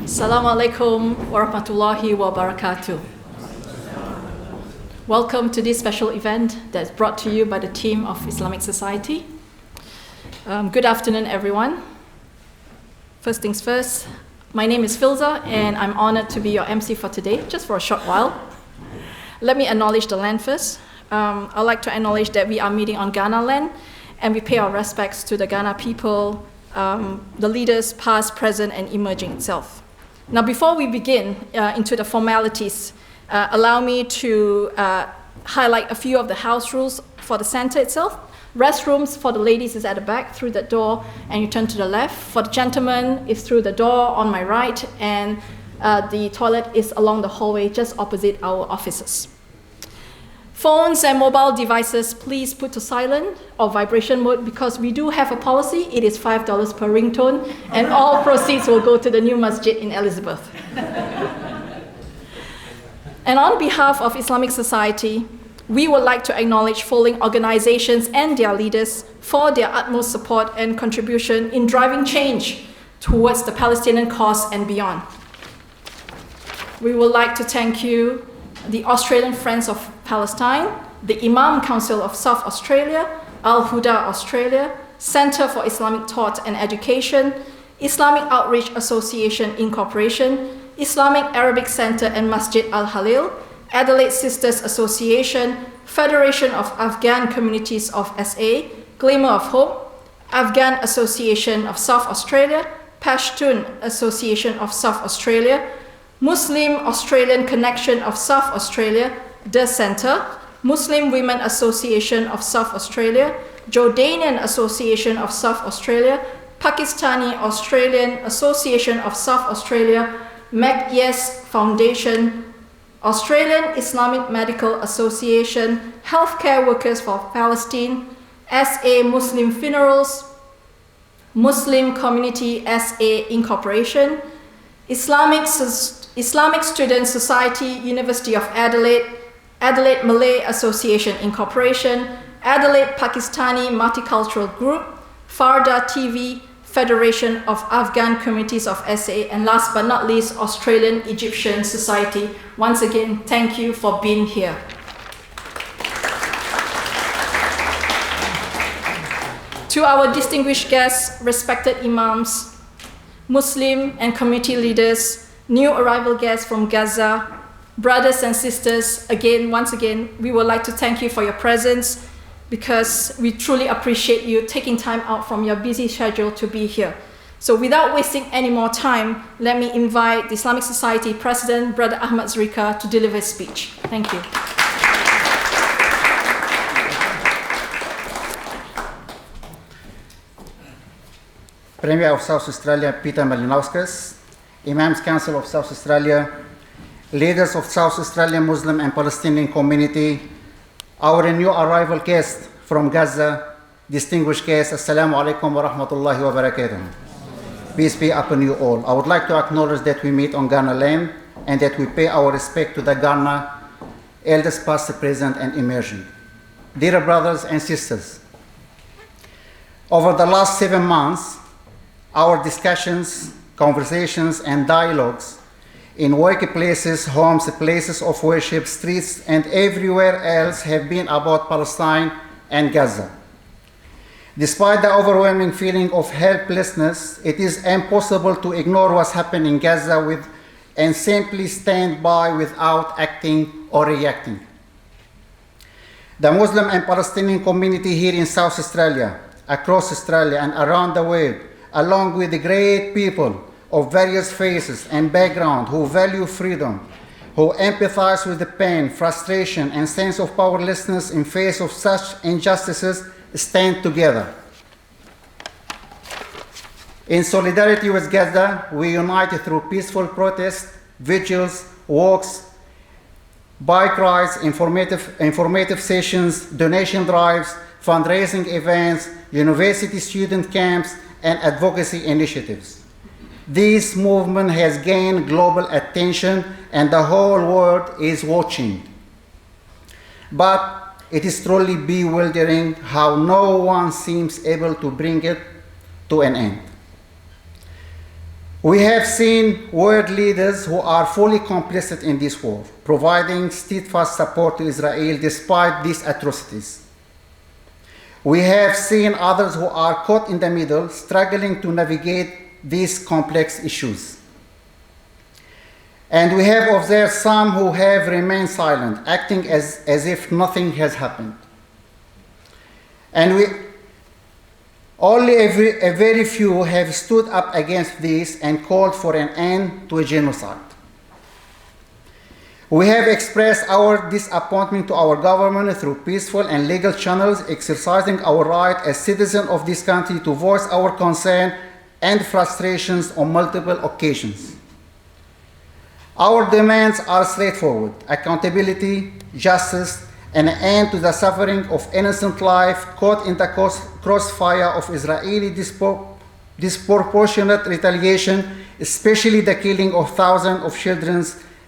Assalamu alaikum wa rahmatullahi wa barakatuh. Welcome to this special event that's brought to you by the team of Islamic Society. Good afternoon, everyone. First things first, my name is Filza, and I'm honored to be your MC for today, just for a short while. Let me acknowledge the land first. I'd like to acknowledge that we are meeting on Ghana land, and we pay our respects to the Ghana people, the leaders past, present, and emerging itself. Now, before we begin into the formalities, allow me to highlight a few of the house rules for the center itself. Restrooms for the ladies is at the back through that door, and you turn to the left. For the gentlemen, it's through the door on my right, and the toilet is along the hallway just opposite our offices. Phones and mobile devices, please put to silent or vibration mode, because we do have a policy. It is $5 per ringtone, and all proceeds will go to the new masjid in Elizabeth. And on behalf of Islamic Society, we would like to acknowledge following organizations and their leaders for their utmost support and contribution in driving change towards the Palestinian cause and beyond. We would like to thank you, the Australian Friends of Palestine, the Imam Council of South Australia, Al-Huda Australia, Centre for Islamic Thought and Education, Islamic Outreach Association Incorporation, Islamic Arabic Centre and Masjid Al-Halil, Adelaide Sisters Association, Federation of Afghan Communities of SA, Glimmer of Hope, Afghan Association of South Australia, Pashtun Association of South Australia, Muslim Australian Connection of South Australia, The Centre, Muslim Women Association of South Australia, Jordanian Association of South Australia, Pakistani Australian Association of South Australia, Yes Foundation, Australian Islamic Medical Association, Healthcare Workers for Palestine, SA Muslim Funerals, Muslim Community SA Incorporation, Islamic Student Society, University of Adelaide, Adelaide Malay Association Incorporation, Adelaide Pakistani Multicultural Group, Farda TV, Federation of Afghan Communities of SA, and last but not least, Australian Egyptian Society. Once again, thank you for being here. To our distinguished guests, respected imams, Muslim and community leaders, new arrival guests from Gaza, brothers and sisters, once again, we would like to thank you for your presence, because we truly appreciate you taking time out from your busy schedule to be here. So without wasting any more time, let me invite the Islamic Society President, Brother Ahmad Zrika, to deliver his speech. Thank you. Premier of South Australia, Peter Malinauskas, Imams Council of South Australia, leaders of South Australian Muslim and Palestinian community, our new arrival guest from Gaza, distinguished guest, Assalamu alaikum wa rahmatullahi wa barakatuh. Peace be upon you all. I would like to acknowledge that we meet on Ghana land, and that we pay our respect to the Ghana elders past, present, and emerging. Dear brothers and sisters, over the last 7 months, our discussions, conversations, and dialogues in workplaces, homes, places of worship, streets, and everywhere else have been about Palestine and Gaza. Despite the overwhelming feeling of helplessness, it is impossible to ignore what's happening in Gaza and simply stand by without acting or reacting. The Muslim and Palestinian community here in South Australia, across Australia, and around the world, along with the great people of various faiths and backgrounds who value freedom, who empathize with the pain, frustration, and sense of powerlessness in face of such injustices, stand together. In solidarity with Gaza, we unite through peaceful protests, vigils, walks, bike rides, informative sessions, donation drives, fundraising events, university student camps, and advocacy initiatives. This movement has gained global attention, and the whole world is watching. But it is truly bewildering how no one seems able to bring it to an end. We have seen world leaders who are fully complicit in this war, providing steadfast support to Israel despite these atrocities. We have seen others who are caught in the middle, struggling to navigate these complex issues. And we have observed some who have remained silent, acting as if nothing has happened. And only a very few have stood up against this and called for an end to a genocide. We have expressed our disappointment to our government through peaceful and legal channels, exercising our right as citizens of this country to voice our concern and frustrations on multiple occasions. Our demands are straightforward: accountability, justice, and an end to the suffering of innocent life caught in the crossfire of Israeli disproportionate retaliation, especially the killing of thousands of children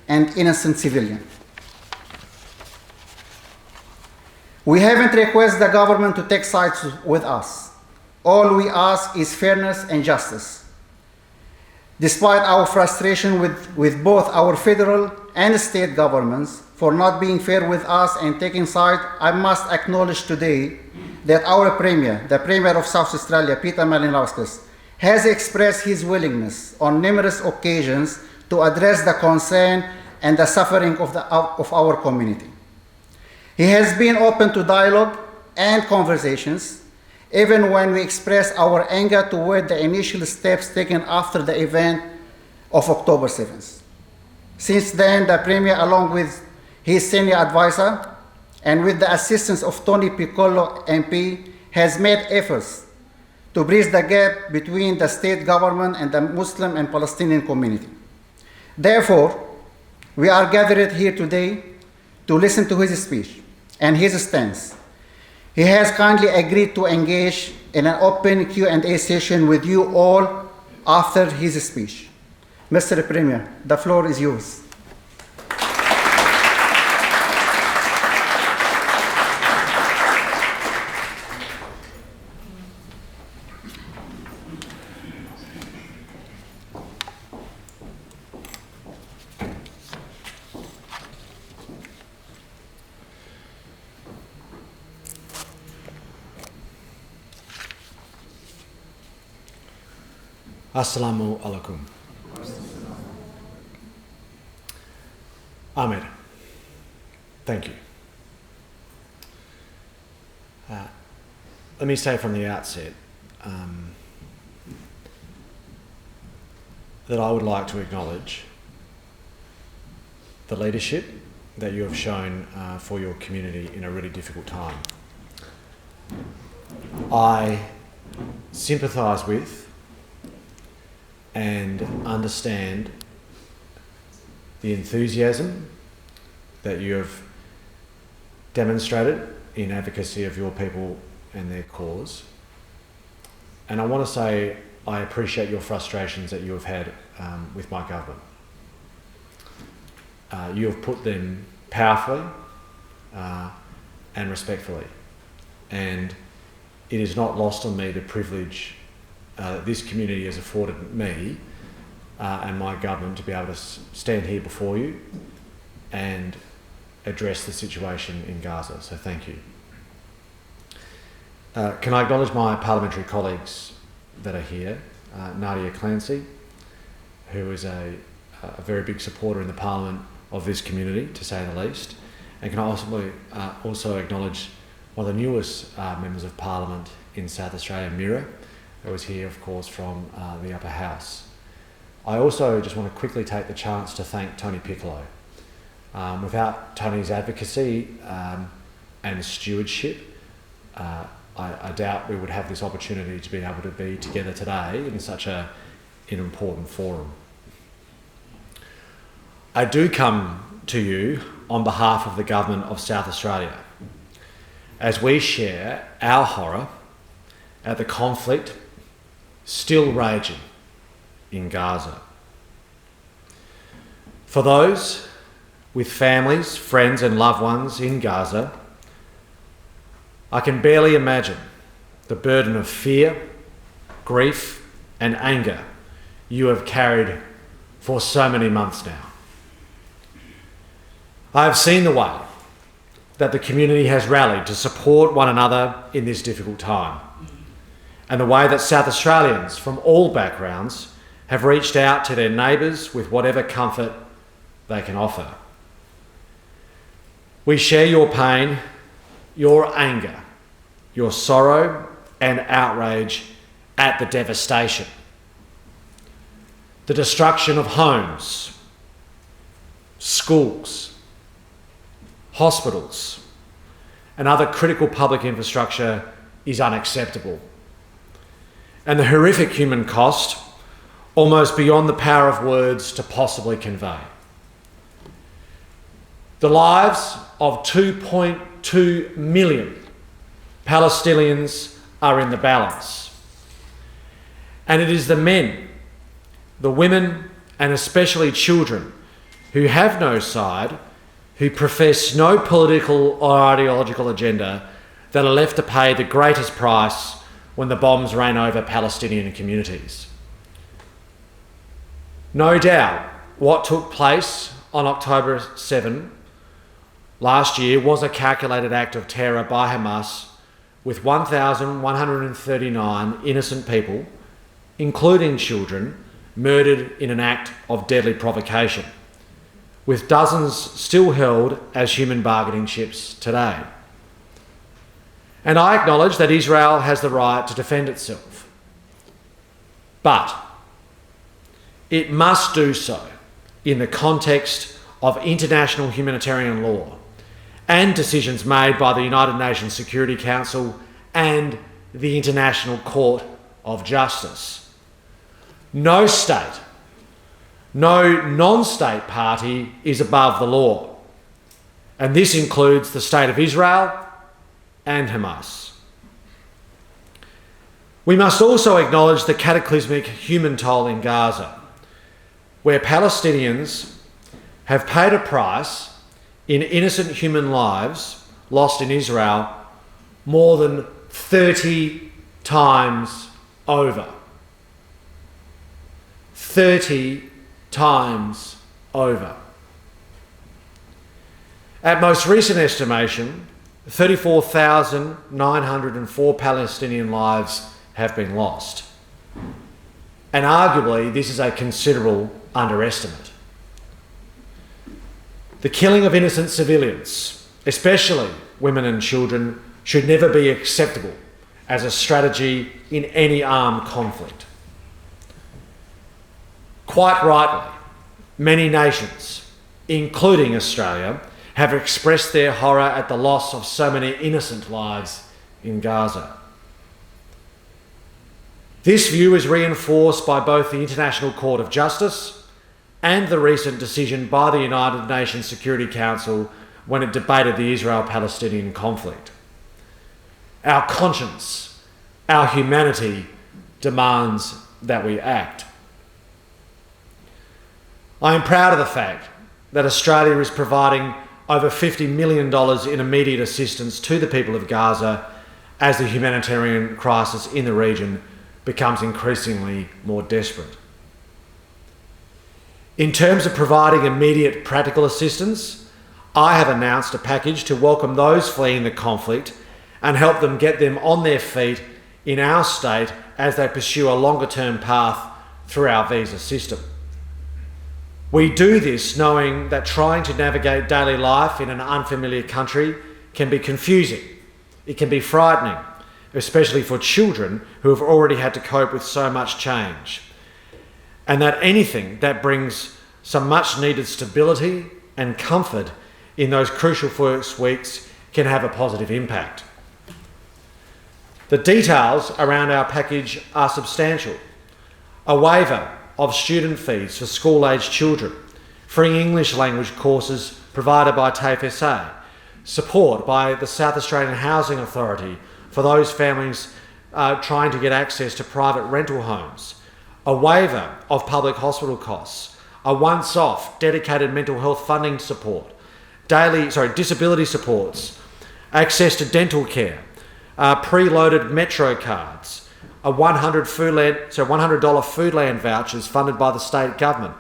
and innocent civilians. We haven't requested the government to take sides with us. All we ask is fairness and justice. Despite our frustration with both our federal and state governments for not being fair with us and taking sides, I must acknowledge today that our Premier, the Premier of South Australia, Peter Malinauskas, has expressed his willingness on numerous occasions to address the concern and the suffering of our community. He has been open to dialogue and conversations, even when we express our anger toward the initial steps taken after the event of October 7th. Since then, the Premier, along with his senior advisor and with the assistance of Tony Piccolo MP, has made efforts to bridge the gap between the state government and the Muslim and Palestinian community. Therefore, we are gathered here today to listen to his speech and his stance. He has kindly agreed to engage in an open Q&A session with you all after his speech. Mr. Premier, the floor is yours. Assalamu alaikum. Ahmed, thank you. Let me say from the outset that I would like to acknowledge the leadership that you have shown for your community in a really difficult time. I sympathise with and understand the enthusiasm that you have demonstrated in advocacy of your people and their cause. And I want to say I appreciate your frustrations that you have had with my government. You have put them powerfully and respectfully. And it is not lost on me the privilege this community has afforded me and my government to be able to stand here before you and address the situation in Gaza. So thank you. Can I acknowledge my parliamentary colleagues that are here? Nadia Clancy, who is a very big supporter in the Parliament of this community, to say the least. And can I also acknowledge one of the newest members of Parliament in South Australia, Mira, who is here, of course, from the upper house. I also just want to quickly take the chance to thank Tony Piccolo. Without Tony's advocacy and stewardship, I doubt we would have this opportunity to be able to be together today in such an important forum. I do come to you on behalf of the Government of South Australia, as we share our horror at the conflict still raging in Gaza. For those with families, friends and loved ones in Gaza, I can barely imagine the burden of fear, grief and anger you have carried for so many months now. I have seen the way that the community has rallied to support one another in this difficult time, and the way that South Australians from all backgrounds have reached out to their neighbours with whatever comfort they can offer. We share your pain, your anger, your sorrow and outrage at the devastation, the destruction of homes, schools, hospitals, and other critical public infrastructure is unacceptable. And the horrific human cost, almost beyond the power of words to possibly convey. The lives of 2.2 million Palestinians are in the balance. And it is the men, the women, and especially children who have no side, who profess no political or ideological agenda, that are left to pay the greatest price when the bombs rain over Palestinian communities. No doubt what took place on October 7 last year was a calculated act of terror by Hamas, with 1,139 innocent people, including children, murdered in an act of deadly provocation, with dozens still held as human bargaining chips today. And I acknowledge that Israel has the right to defend itself. But it must do so in the context of international humanitarian law and decisions made by the United Nations Security Council and the International Court of Justice. No state, no non-state party is above the law, and this includes the State of Israel and Hamas. We must also acknowledge the cataclysmic human toll in Gaza, where Palestinians have paid a price in innocent human lives lost in Israel more than 30 times over. 30 times over. At most recent estimation, 34,904 Palestinian lives have been lost. And arguably, this is a considerable underestimate. The killing of innocent civilians, especially women and children, should never be acceptable as a strategy in any armed conflict. Quite rightly, many nations, including Australia, have expressed their horror at the loss of so many innocent lives in Gaza. This view is reinforced by both the International Court of Justice and the recent decision by the United Nations Security Council when it debated the Israel-Palestinian conflict. Our conscience, our humanity demands that we act. I am proud of the fact that Australia is providing over $50 million in immediate assistance to the people of Gaza as the humanitarian crisis in the region becomes increasingly more desperate. In terms of providing immediate practical assistance, I have announced a package to welcome those fleeing the conflict and help them get them on their feet in our state as they pursue a longer-term path through our visa system. We do this knowing that trying to navigate daily life in an unfamiliar country can be confusing. It can be frightening, especially for children who have already had to cope with so much change. And that anything that brings some much needed stability and comfort in those crucial first weeks can have a positive impact. The details around our package are substantial. A waiver of student fees for school-aged children, free English language courses provided by TAFE SA, support by the South Australian Housing Authority for those families trying to get access to private rental homes, a waiver of public hospital costs, a once-off dedicated mental health funding support, disability supports, access to dental care, preloaded metro cards, $100 Foodland vouchers funded by the state government.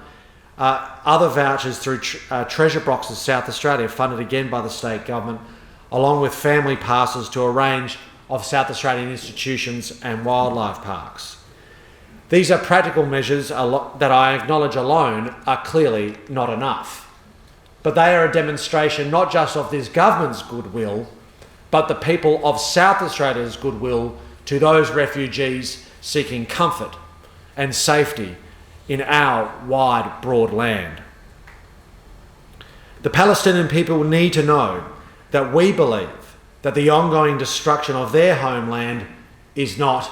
Other vouchers through Treasure Boxes South Australia, funded again by the state government, along with family passes to a range of South Australian institutions and wildlife parks. These are practical measures that I acknowledge alone are clearly not enough. But they are a demonstration not just of this government's goodwill, but the people of South Australia's goodwill to those refugees seeking comfort and safety in our wide, broad land. The Palestinian people need to know that we believe that the ongoing destruction of their homeland is not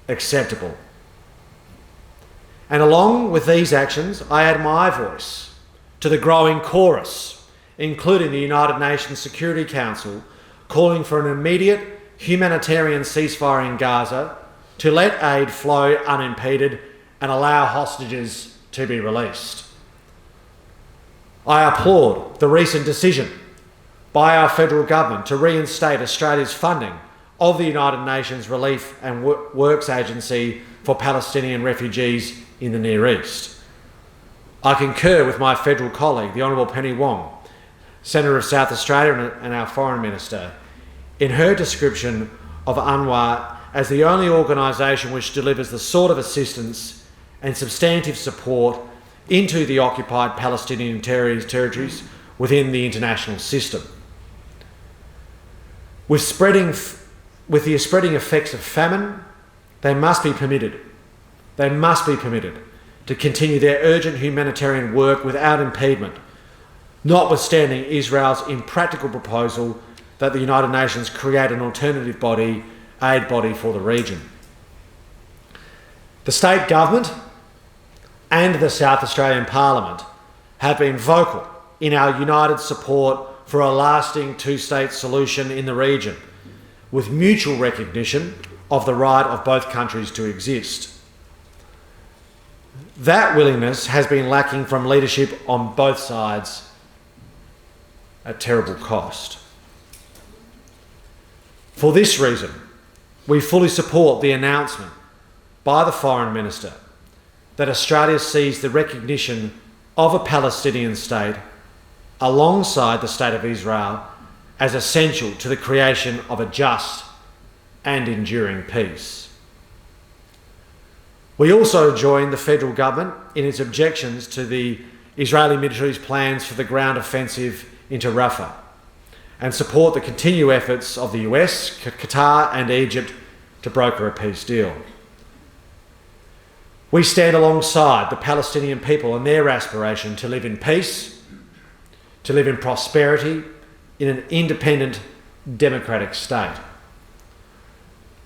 acceptable. And along with these actions, I add my voice to the growing chorus, including the United Nations Security Council, calling for an immediate humanitarian ceasefire in Gaza to let aid flow unimpeded and allow hostages to be released. I applaud the recent decision by our federal government to reinstate Australia's funding of the United Nations Relief and Works Agency for Palestinian refugees in the Near East. I concur with my federal colleague, the Honourable Penny Wong, Senator of South Australia and our Foreign Minister, in her description of UNRWA as the only organisation which delivers the sort of assistance and substantive support into the occupied Palestinian territories within the international system. With the spreading effects of famine, they must be permitted to continue their urgent humanitarian work without impediment, notwithstanding Israel's impractical proposal that the United Nations create an alternative aid body for the region. The state government and the South Australian Parliament have been vocal in our united support for a lasting two-state solution in the region, with mutual recognition of the right of both countries to exist. That willingness has been lacking from leadership on both sides at terrible cost. For this reason, we fully support the announcement by the Foreign Minister that Australia sees the recognition of a Palestinian state alongside the State of Israel as essential to the creation of a just and enduring peace. We also join the federal government in its objections to the Israeli military's plans for the ground offensive into Rafah, and support the continued efforts of the US, Qatar and Egypt to broker a peace deal. We stand alongside the Palestinian people and their aspiration to live in peace, to live in prosperity in an independent, democratic state.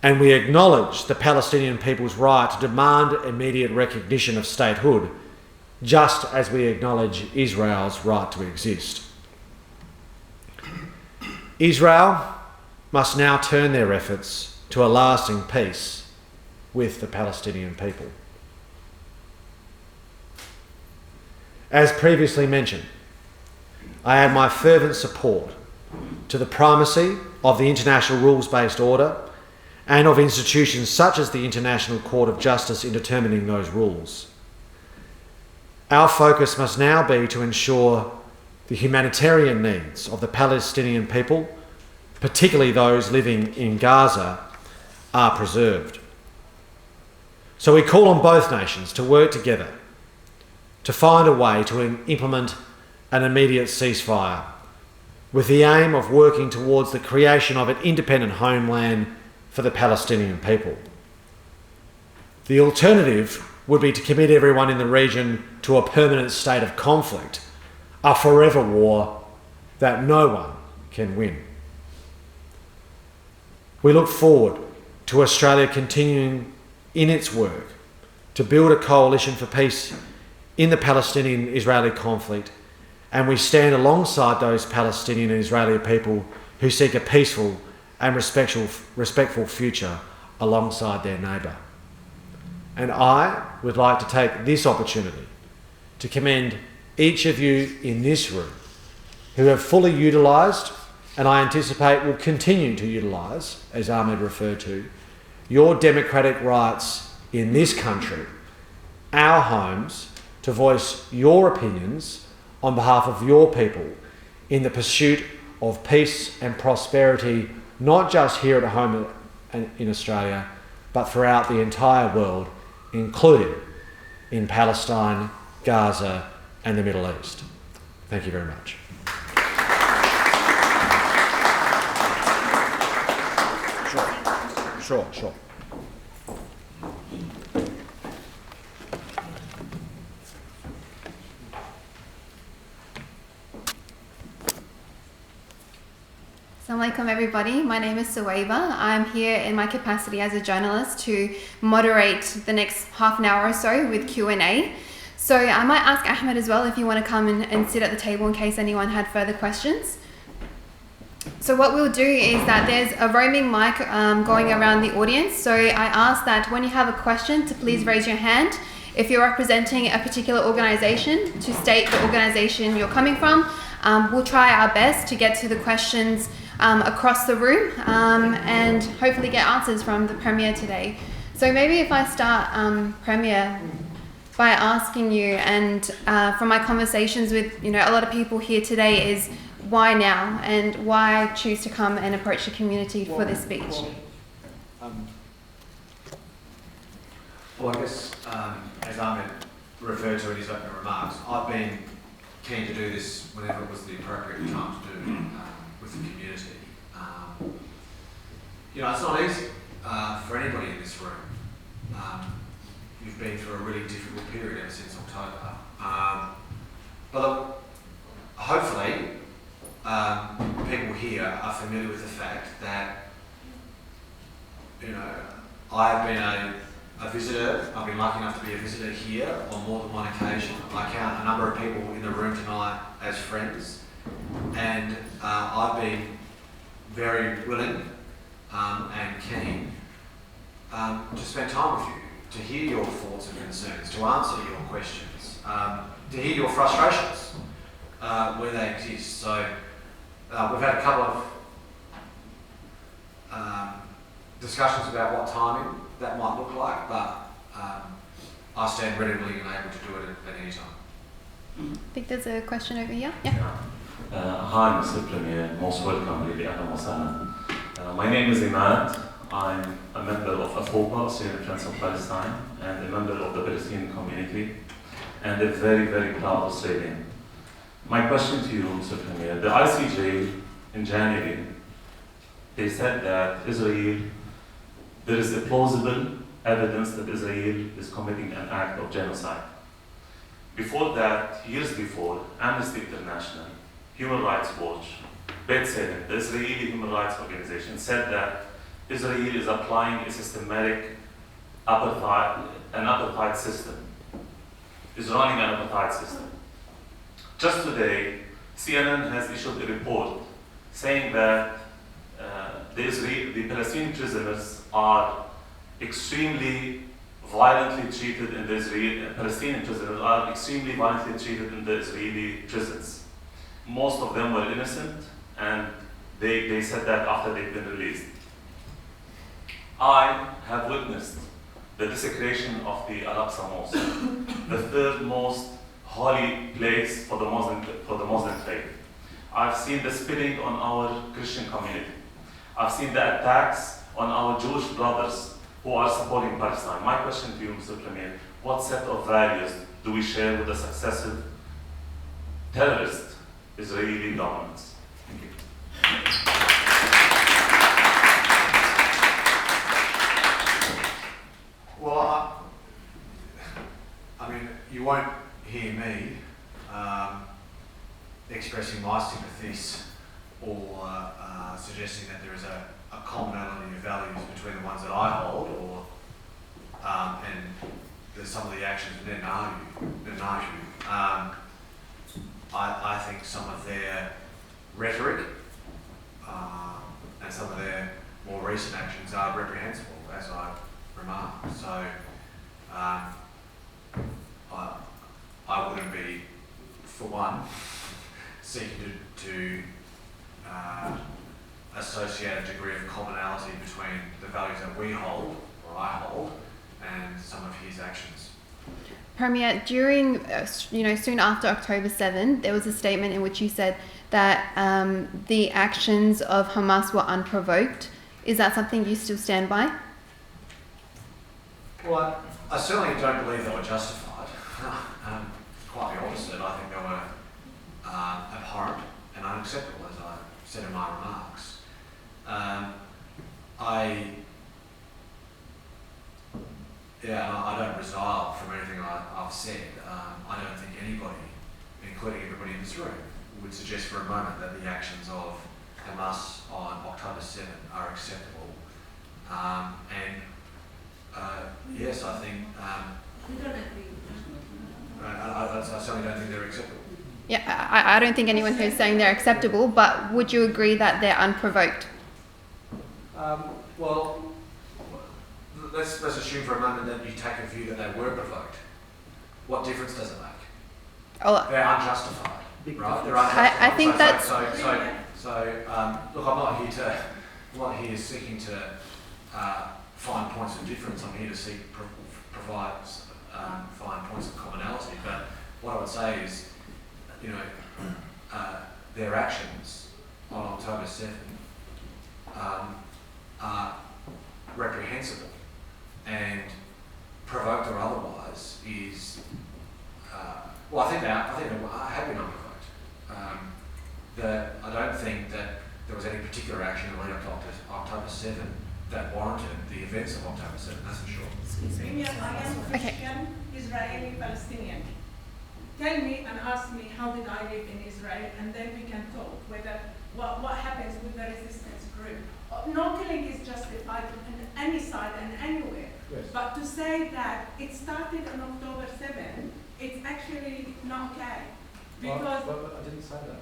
And we acknowledge the Palestinian people's right to demand immediate recognition of statehood, just as we acknowledge Israel's right to exist. Israel must now turn their efforts to a lasting peace with the Palestinian people. As previously mentioned, I add my fervent support to the primacy of the international rules-based order and of institutions such as the International Court of Justice in determining those rules. Our focus must now be to ensure the humanitarian needs of the Palestinian people, particularly those living in Gaza, are preserved. So we call on both nations to work together to find a way to implement an immediate ceasefire, with the aim of working towards the creation of an independent homeland for the Palestinian people. The alternative would be to commit everyone in the region to a permanent state of conflict, a forever war that no one can win. We look forward to Australia continuing in its work to build a coalition for peace in the Palestinian-Israeli conflict, and we stand alongside those Palestinian and Israeli people who seek a peaceful and respectful future alongside their neighbour. And I would like to take this opportunity to commend each of you in this room who have fully utilised, and I anticipate will continue to utilise, as Ahmed referred to, your democratic rights in this country, our homes, to voice your opinions on behalf of your people in the pursuit of peace and prosperity, not just here at home in Australia, but throughout the entire world, including in Palestine, Gaza, and the Middle East. Thank you very much. Sure. Assalamu alaikum everybody, my name is Suwaiba. I'm here in my capacity as a journalist to moderate the next half an hour or so with Q&A. So I might ask Ahmed as well if you want to come and sit at the table in case anyone had further questions. So what we'll do is that there's a roaming mic going around the audience. So I ask that when you have a question to please raise your hand. If you're representing a particular organization, to state the organization you're coming from. We'll try our best to get to the questions across the room and hopefully get answers from the Premier today. So maybe if I start, Premier, by asking you, and from my conversations with a lot of people here today, is why now and why choose to come and approach the community for this speech? Well, I guess as Ahmed referred to in his opening remarks, I've been keen to do this whenever it was the appropriate time to do with the community. It's not easy for anybody in this room. You've been through a really difficult period ever since October. But look, hopefully people here are familiar with the fact that I've been a visitor. I've been lucky enough to be a visitor here on more than one occasion. I count a number of people in the room tonight as friends, and I've been very willing and keen to spend time with you, to hear your thoughts and concerns, to answer your questions, to hear your frustrations where they exist. So we've had a couple of discussions about what timing that might look like, but I stand ready, willing and able to do it at any time. I think there's a question over here. Yeah. Hi, Mr. Premier. Most welcome, really. Ahlan wa sahlan. My name is Imad. I'm a member of AFOPA, Australian Friends of Palestine, and a member of the Palestinian community, and a very, very proud Australian. My question to you, Mr. Premier, the ICJ in January, they said that there is a plausible evidence that Israel is committing an act of genocide. Before that, years before, Amnesty International, Human Rights Watch, B'Tselem, the Israeli human rights organization, said that Israel is applying a systematic apartheid system, is running an apartheid system. Just today, CNN has issued a report saying that the Palestinian prisoners are extremely violently treated in the Palestinian prisoners are extremely violently treated in the Israeli prisons. Most of them were innocent, and they said that after they've been released. I have witnessed the desecration of the Al-Aqsa Mosque, the third most holy place for the Muslim faith. I've seen the spitting on our Christian community. I've seen the attacks on our Jewish brothers who are supporting Palestine. My question to you, Mr. Premier, what set of values do we share with the successive terrorist Israeli governments? Thank you. Well, I mean, you won't hear me expressing my sympathies or suggesting that there is a commonality of values between the ones that I hold or and some of the actions of Netanyahu. I think some of their rhetoric and some of their more recent actions are reprehensible, as I remarked. So I wouldn't be, for one, seeking to associated degree of commonality between the values that we hold, or I hold, and some of his actions. Premier, during, soon after October 7, there was a statement in which you said that the actions of Hamas were unprovoked. Is that something you still stand by? Well, I certainly don't believe they were justified. Quite the opposite. I think they were abhorrent and unacceptable, as I said in my remarks. I don't resile from anything I've said. I don't think anybody, including everybody in this room, would suggest for a moment that the actions of Hamas on October 7 are acceptable. Yes, I think I certainly don't think they're acceptable. Yeah, I don't think anyone who's saying they're acceptable, but would you agree that they're unprovoked? Well, let's assume for a moment that you take a view that they were provoked. What difference does it make? Oh, They're unjustified, right? They're unjustified. I think that's... Look, I'm not here seeking to find points of difference. I'm here to provide find points of commonality. But what I would say is, their actions on October 7 are reprehensible, and provoked or otherwise is I think they have been unprovoked. I don't think that there was any particular action in the lead up to October 7 that warranted the events of October 7, that's for sure. I am Christian, Israeli, Palestinian. Tell me and ask me how did I live in Israel, and then we can talk whether what happens with the resistance group. No killing is justified on any side and anywhere. Yes. But to say that it started on October 7, it's actually not okay. Because but I didn't say that.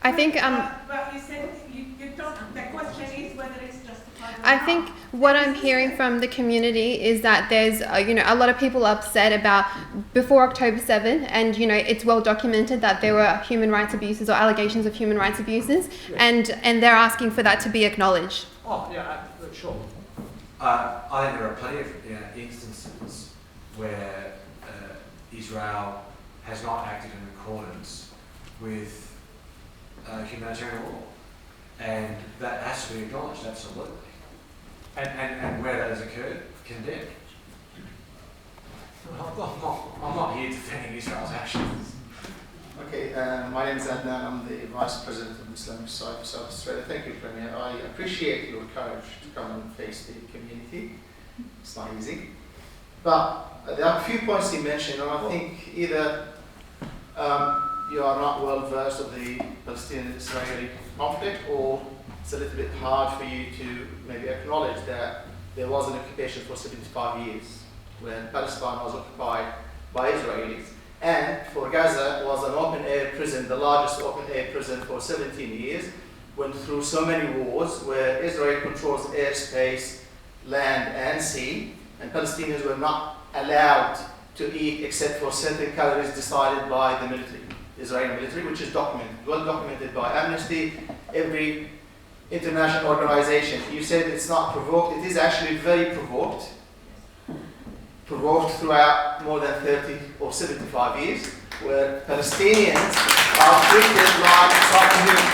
I think but you said you don't. The question is whether it's justified. Or I not. think what I'm hearing from the community is that there's a lot of people upset about before October 7, and it's well documented that there were human rights abuses or allegations of human rights abuses, and they're asking for that to be acknowledged. Oh yeah, sure. I think there are plenty of instances where Israel has not acted in accordance with humanitarian law, and that has to be acknowledged, absolutely. And where that has occurred, condemned. I'm not here defending Israel's actions. Okay, my name is Adnan. I'm the Vice President of the Islamic Society of South Australia. Thank you, Premier. I appreciate your courage to come and face the community. It's not easy. But there are a few points you mentioned, and I think either you are not well versed of the Palestinian-Israeli conflict, or it's a little bit hard for you to maybe acknowledge that there was an occupation for 75 years when Palestine was occupied by Israelis. And for Gaza, it was an open-air prison, the largest open-air prison for 17 years, went through so many wars where Israel controls airspace, land and sea, and Palestinians were not allowed to eat except for certain calories decided by the military, Israeli military, which is documented, well documented by Amnesty, every international organization. You said it's not provoked, it is actually very provoked throughout more than 30 or 75 years, where Palestinians are treated like subhuman.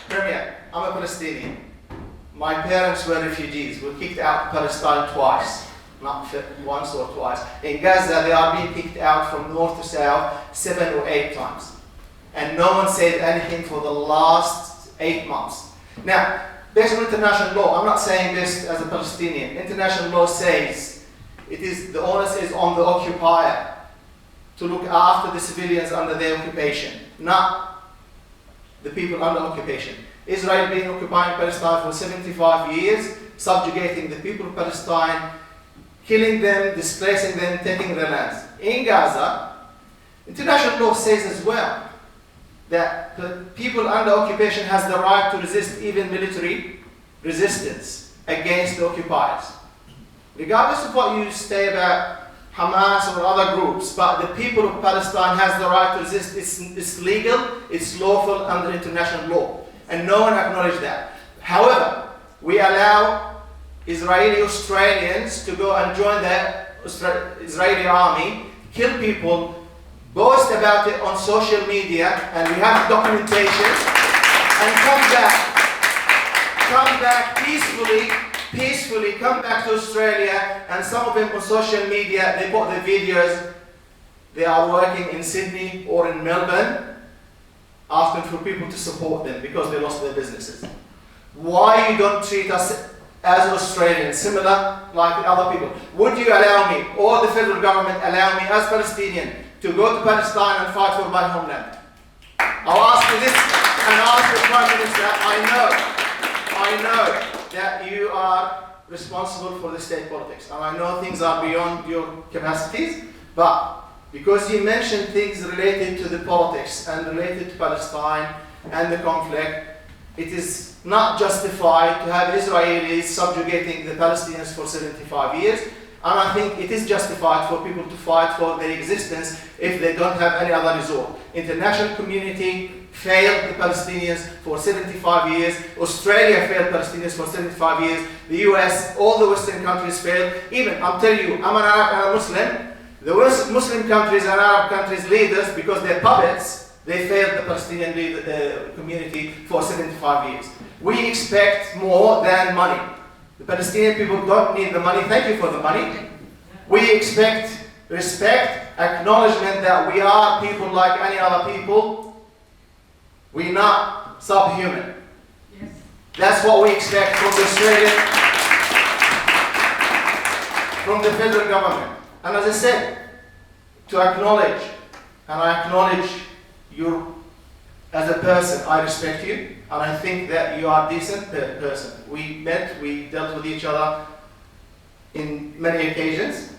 Premier, I'm a Palestinian. My parents were refugees, were kicked out of Palestine twice, not once or twice. In Gaza, they are being kicked out from north to south 7 or 8 times. And no one said anything for the last 8 months. Now, based on international law, I'm not saying this as a Palestinian. International law says the onus is on the occupier to look after the civilians under their occupation, not the people under occupation. Israel been occupying Palestine for 75 years, subjugating the people of Palestine, killing them, displacing them, taking their lands. In Gaza, international law says as well that the people under occupation has the right to resist even military resistance against the occupiers. Regardless of what you say about Hamas or other groups, but the people of Palestine has the right to resist. It's legal, it's lawful under international law, and no one acknowledged that. However, we allow Israeli Australians to go and join the Israeli army, kill people, boast about it on social media, and we have documentation, and come back peacefully, come back to Australia, and some of them on social media, they put their videos, they are working in Sydney or in Melbourne, asking for people to support them because they lost their businesses. Why you don't treat us as Australians, similar like other people? Would you allow me, or the federal government allow me as Palestinian, to go to Palestine and fight for my homeland? I'll ask you this, and ask the Prime Minister, I know that you are responsible for the state politics, and I know things are beyond your capacities, but because you mentioned things related to the politics and related to Palestine and the conflict, it is not justified to have Israelis subjugating the Palestinians for 75 years, and I think it is justified for people to fight for their existence if they don't have any other resort. International community failed the Palestinians for 75 years. Australia failed Palestinians for 75 years. The US, all the Western countries failed. Even, I'm telling you, I'm an Arab and a Muslim. The Muslim countries and Arab countries leaders, because they're puppets, they failed the Palestinian community for 75 years. We expect more than money. The Palestinian people don't need the money. Thank you for the money. We expect respect, acknowledgement that we are people like any other people. We're not subhuman. Yes. That's what we expect from the Australian, from the federal government. And as I said, to acknowledge, and I acknowledge you as a person, I respect you, and I think that you are a decent person. We met, we dealt with each other in many occasions,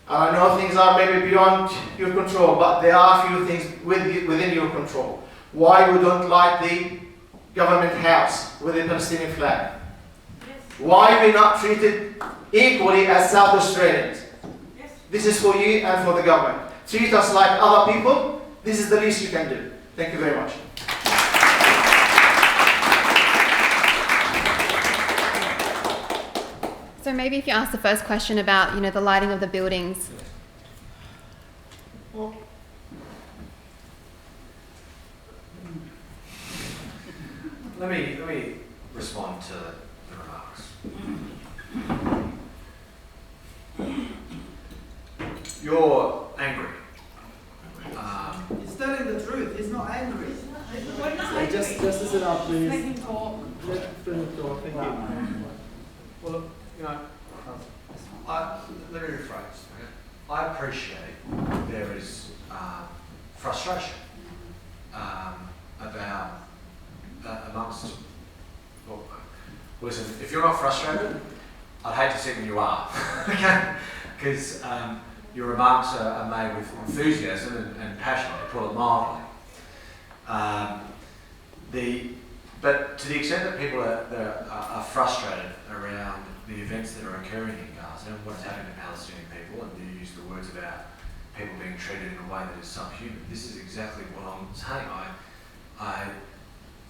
and I know things are maybe beyond your control, but there are a few things within your control. Why we don't like the government house with the Palestinian flag? Yes. Why we not treated equally as South Australians? Yes. This is for you and for the government. Treat us like other people. This is the least you can do. Thank you very much. So maybe if you ask the first question about, the lighting of the buildings. Well, Let me respond to the remarks. You're angry. He's telling the truth. He's not angry. We're not angry. Just listen up, please. Let him talk. Let him talk. Thank you. Well, let me rephrase. Okay? I appreciate there is frustration about amongst. Well, listen, if you're not frustrated, I'd hate to see when you are, okay? Because your remarks are made with enthusiasm and passion, to put it mildly. But to the extent that people are frustrated around the events that are occurring in Gaza and what's happening to Palestinian people, and you use the words about people being treated in a way that is subhuman, this is exactly what I'm saying.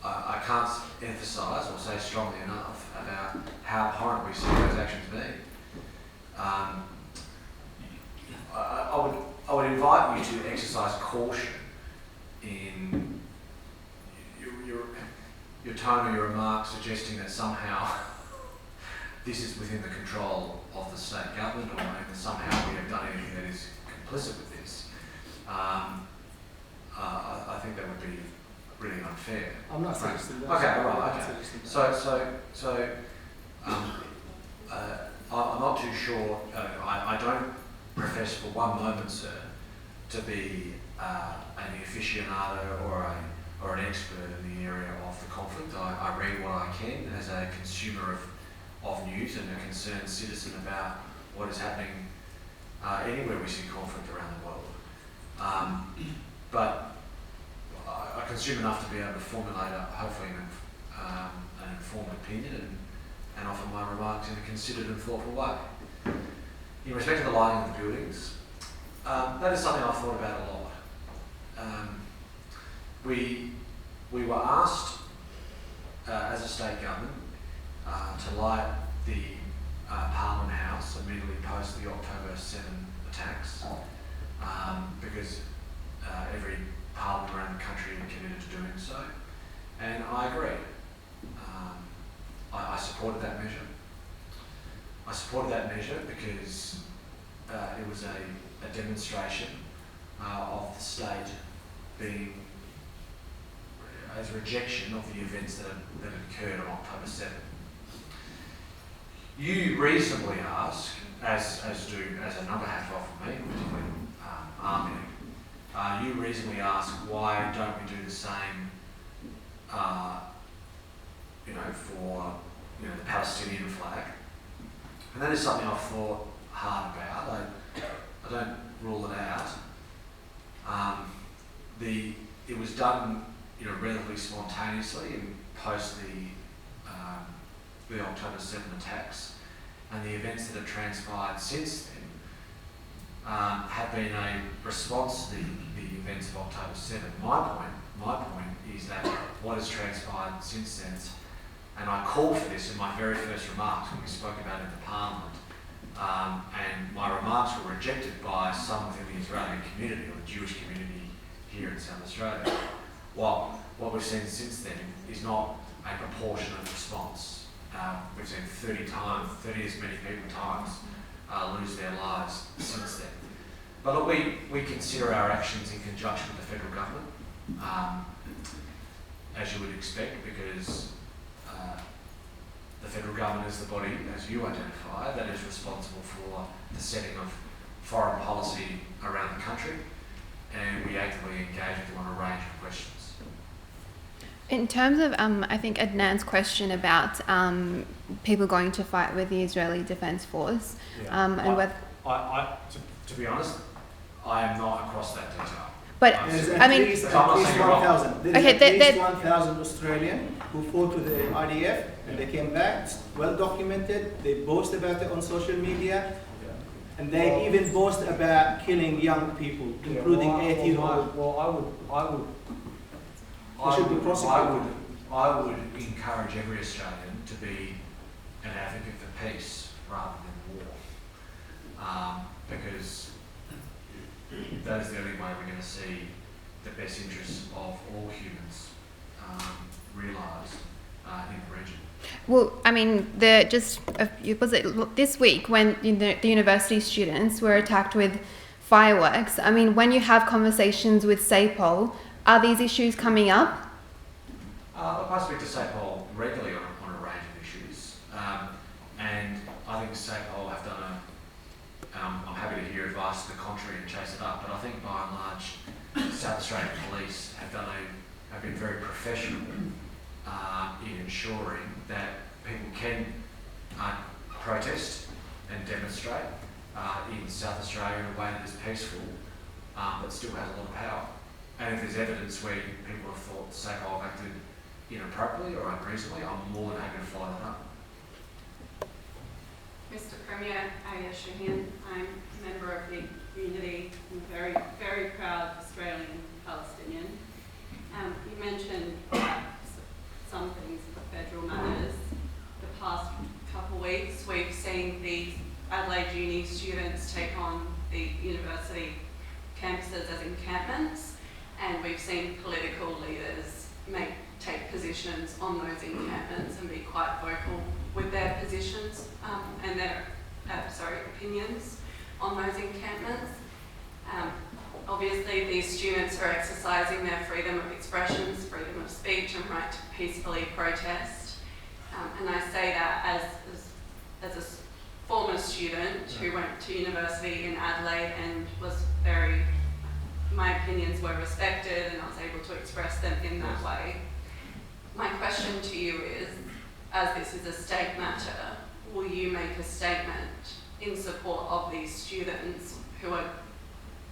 I can't emphasise or say strongly enough about how abhorrent we see those actions being. I would invite you to exercise caution in your tone or your remarks suggesting that somehow this is within the control of the state government, or that somehow we have done anything that is complicit with this. I think that would be really unfair. I'm not suggesting that. Okay, right, okay. So I'm not too sure. I don't profess for one moment, sir, to be an aficionado or an expert in the area of the conflict. I read what I can as a consumer of news and a concerned citizen about what is happening anywhere we see conflict around the world. But I consume enough to be able to formulate hopefully an informed opinion and offer my remarks in a considered and thoughtful way. in respect to the lighting of the buildings, that is something I've thought about a lot. We were asked as a state government to light the Parliament House immediately post the October 7 attacks because every parliament around the country committed to doing so, and I agree. I supported that measure. I supported that measure because it was a demonstration of the state being as rejection of the events that had occurred on October 7. You reasonably ask, as another hat off of me, particularly Army, you reasonably ask why don't we do the same, for the Palestinian flag, and that is something I've thought hard about. I don't rule it out. It was done, relatively spontaneously and post the October 7 attacks, and the events that have transpired since then have been a response to the events of October 7. My point is that what has transpired since then, and I called for this in my very first remarks when we spoke about it in the Parliament, and my remarks were rejected by some within the Israeli community or the Jewish community here in South Australia. What we've seen since then is not a proportionate response. We've seen 30 as many people times lose their lives since then. But look, we consider our actions in conjunction with the federal government, as you would expect, because the federal government is the body, as you identify, that is responsible for the setting of foreign policy around the country, and we actively engage with them on a range of questions. In terms of, I think Adnan's question about people going to fight with the Israeli Defence Force, and whether... To be honest, I am not across that detail. But There's I mean, at least 1,000. There's Okay, at least 1,000 Australian who fought with the IDF and they came back. It's well documented. They boast about it on social media, and they even boast about killing young people, including 8-year-old. I would encourage every Australian to be an advocate for peace rather than war, because that is the only way we're going to see the best interests of all humans realised in the region. well, I mean, was it this week when the university students were attacked with fireworks? I mean, when you have conversations with SAPOL, are these issues coming up? Look, I speak to SAPOL regularly on a range of issues, and I think SAPOL have done I'm happy to hear advice to the contrary and chase it up, but I think by and large, South Australian Police have been very professional in ensuring that people can protest and demonstrate in South Australia in a way that is peaceful, but still has a lot of power. And if there's evidence where people have thought SAPOL have acted inappropriately or unreasonably, I'm more than happy to follow that up. Mr. Premier, Aya Shahin, I'm a member of the community. I'm a very, very proud Australian Palestinian. You mentioned some things for federal matters. The past couple of weeks, we've seen the Adelaide Uni students take on the university campuses as encampments, and we've seen political leaders take positions on those encampments and be quite vocal with their positions and their opinions on those encampments. Obviously, these students are exercising their freedom of expressions, freedom of speech, and right to peacefully protest. And I say that as a former student who went to university in Adelaide and my opinions were respected, and I was able to express them in that way. My question to you is, as this is a state matter, will you make a statement in support of these students who are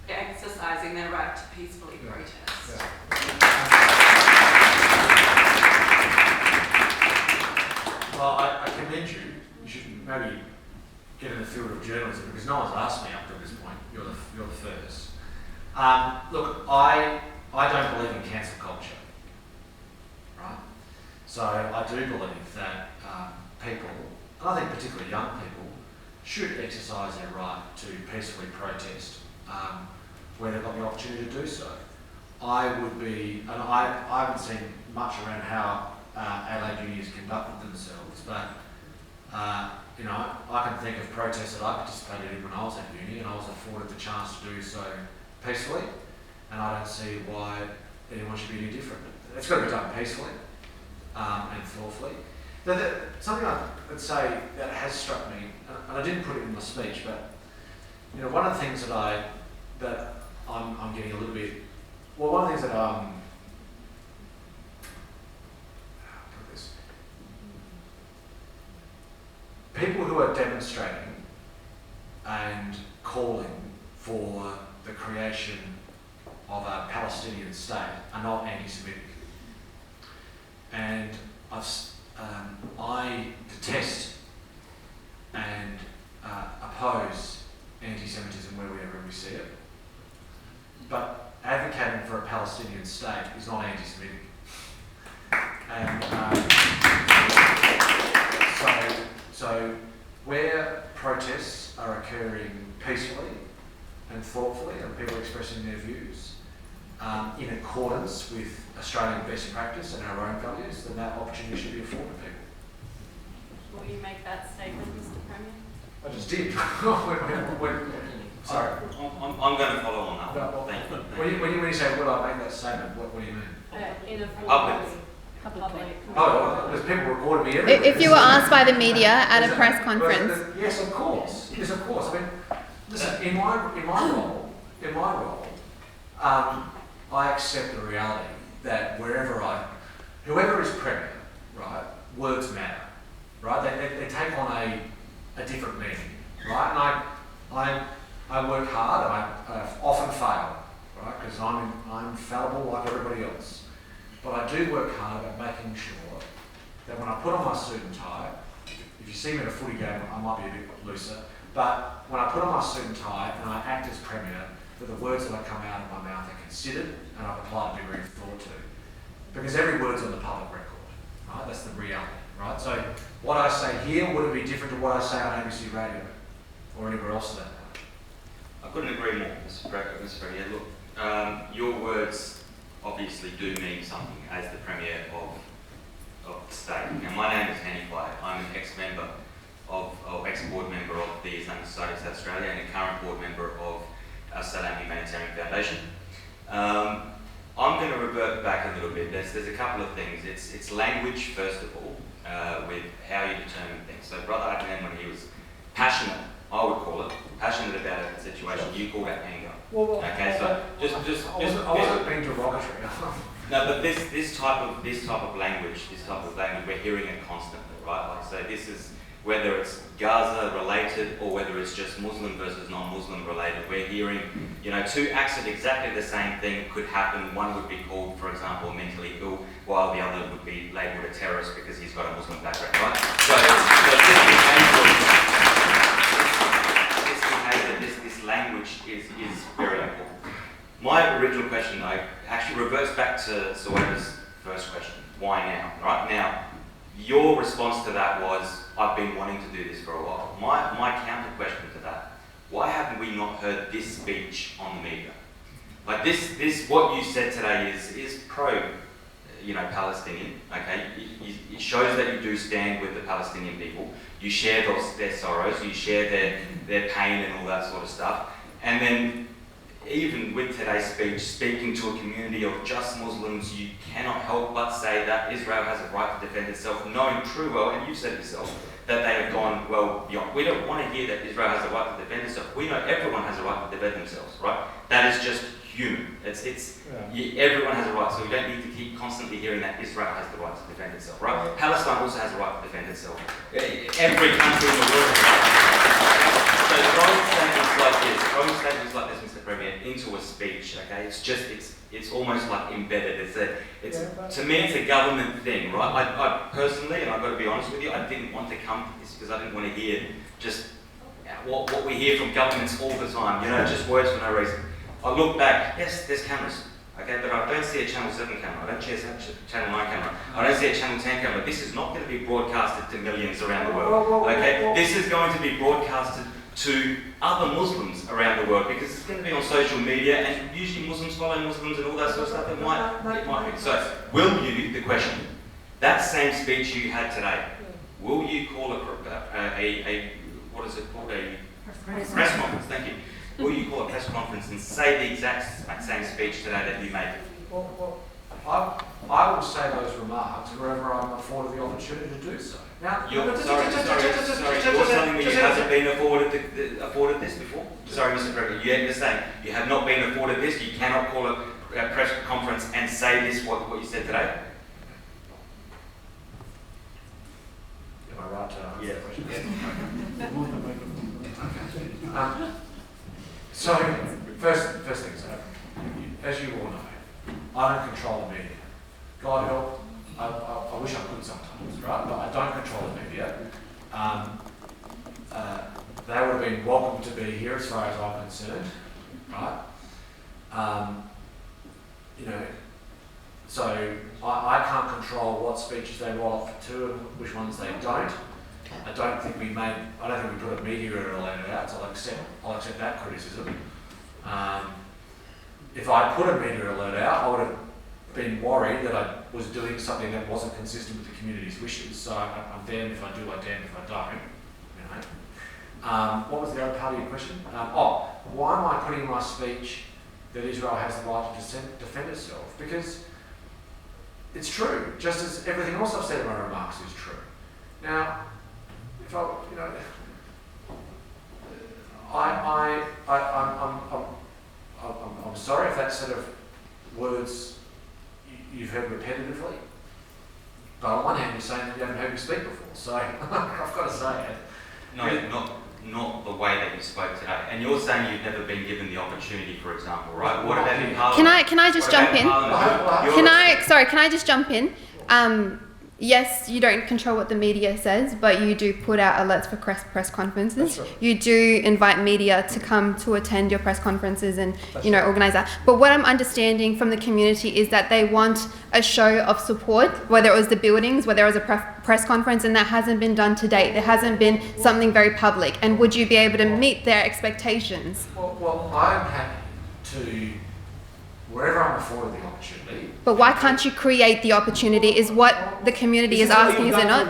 exercising their right to peacefully protest? Well, I commend you. You should maybe get in the field of journalism, because no one's asked me up to this point. You're the first. Look, I don't believe in cancel culture, right? So I do believe that people, and I think particularly young people, should exercise their right to peacefully protest where they've got the opportunity to do so. I would be, and I haven't seen much around how Adelaide Uni has conducted themselves, but you know, I can think of protests that I participated in when I was at uni, and I was afforded the chance to do so peacefully, and I don't see why anyone should be any different. It's got to be done peacefully and thoughtfully. Something I would say that has struck me, and I didn't put it in my speech, but you know, one of the things that I'm getting a little bit, well, one of the things that people who are demonstrating and calling for the creation of a Palestinian state are not anti-Semitic. And I detest and oppose anti-Semitism wherever we see it. But advocating for a Palestinian state is not anti-Semitic. And so where protests are occurring peacefully and thoughtfully, and people expressing their views in accordance with Australian best practice and our own values, then that opportunity should be afforded people. Will you make that statement, Mr. Premier? I just did. Sorry. I'm going to follow on that. No, Thank you. when you say, will I make that statement, what do you mean? In a Public. public. Oh, there's people recording me everywhere. If you were asked by the media at a press conference. Yes, of course. Yes, of course. I mean, listen, in my role, I accept the reality that whoever is premier, right, words matter, right? They take on a different meaning, right? And I work hard, and I often fail, right? Because I'm fallible like everybody else. But I do work hard at making sure that when I put on my suit and tie, if you see me at a footy game, I might be a bit looser, but when I put on my suit and tie and I act as premier, that the words that come out of my mouth are considered and I've applied a degree of thought to. Because every word's on the public record, right? That's the reality, right? So what I say here, would it be different to what I say on ABC Radio or anywhere else that night? I couldn't agree more, Mr. Premier. Look, your words obviously do mean something as the Premier of the state. Now, my name is Hanny White. I'm an ex-board member of the Islamic Society of South Australia and a current board member of our Salam Humanitarian Foundation. I'm going to revert back a little bit. There's a couple of things. It's language, first of all, with how you determine things. So Brother Adnan, when he was passionate, I would call it, passionate about a situation, you call that anger. Okay, so I wasn't being derogatory. No, but this type of language, we're hearing it constantly, right? Like, so this is whether it's Gaza related or whether it's just Muslim versus non-Muslim related. We're hearing, you know, two acts of exactly the same thing could happen. One would be called, for example, mentally ill, while the other would be labelled a terrorist because he's got a Muslim background, right? So this language is very important. My original question, actually reverts back to Suwaiba's first question. Why now? Right now, your response to that was, I've been wanting to do this for a while. My counter question to that, why haven't we not heard this speech on the media? Like this what you said today is pro, Palestinian, okay? It shows that you do stand with the Palestinian people. You share their sorrows, you share their pain and all that sort of stuff. And then even with today's speech, speaking to a community of just Muslims, you cannot help but say that Israel has a right to defend itself, knowing true well, and you said it yourself, that they have gone well beyond. We don't want to hear that Israel has a right to defend itself. We know everyone has a right to defend themselves, right? That is just human. Everyone has a right, so we don't need to keep constantly hearing that Israel has the right to defend itself, right? Palestine also has a right to defend itself. Every country in the world has a right to defend itself. So throwing statements like this, Mr. Premier, into a speech, okay, it's almost like embedded. To me, it's a government thing, right? I personally, and I've got to be honest with you, I didn't want to come to this because I didn't want to hear just what we hear from governments all the time, you know, just words for no reason. I look back, yes, there's cameras, okay, but I don't see a Channel 7 camera, I don't see a Channel 9 camera, I don't see a Channel 10 camera. This is not going to be broadcasted to millions around the world, okay? This is going to be broadcasted to other Muslims around the world because it's going to be on social media, and usually Muslims follow Muslims and all that sort of stuff. It might be. So, will you, the question, that same speech you had today, will you call a what is it called, a press conference, thank you. Will you call a press conference and say the exact same speech today that you made? Well, I will say those remarks wherever I'm afforded the opportunity to do so. Now, you're telling me you haven't been afforded this before? Sorry, Mr. Gregory, you're saying you have not been afforded this, you cannot call a press conference and say this, what you said today? Am I right to answer that question? Yeah. So, first things, as you all know, I don't control the media. God help, I wish I could sometimes, right? But I don't control the media. They would have been welcome to be here as far as I'm concerned, right? You know, so I can't control what speeches they roll off to and which ones they don't. I don't think we put a media alert out, so I'll accept that criticism. If I put a media alert out, I would have been worried that I was doing something that wasn't consistent with the community's wishes. So I'm damned if I do, I'm damned if I don't. You know? What was the other part of your question? Why am I putting in my speech that Israel has the right to defend itself? Because it's true, just as everything else I've said in my remarks is true. Now, if I'm sorry if that sort of words you've heard repetitively, but on one hand you're saying that you haven't heard me speak before, so I've got to say it. No, not the way that you spoke today. And you're saying you've never been given the opportunity, for example, right? What about in Parliament? Can I just jump in? Can I just jump in? Yes, you don't control what the media says, but you do put out alerts for press conferences. Right. You do invite media to come to attend your press conferences and organise that. But what I'm understanding from the community is that they want a show of support, whether it was the buildings, whether it was a press conference, and that hasn't been done to date. There hasn't been something very public. And would you be able to meet their expectations? Well, I'm happy to, wherever I'm afforded the opportunity. But why can't you create the opportunity is what the community is asking, is it not?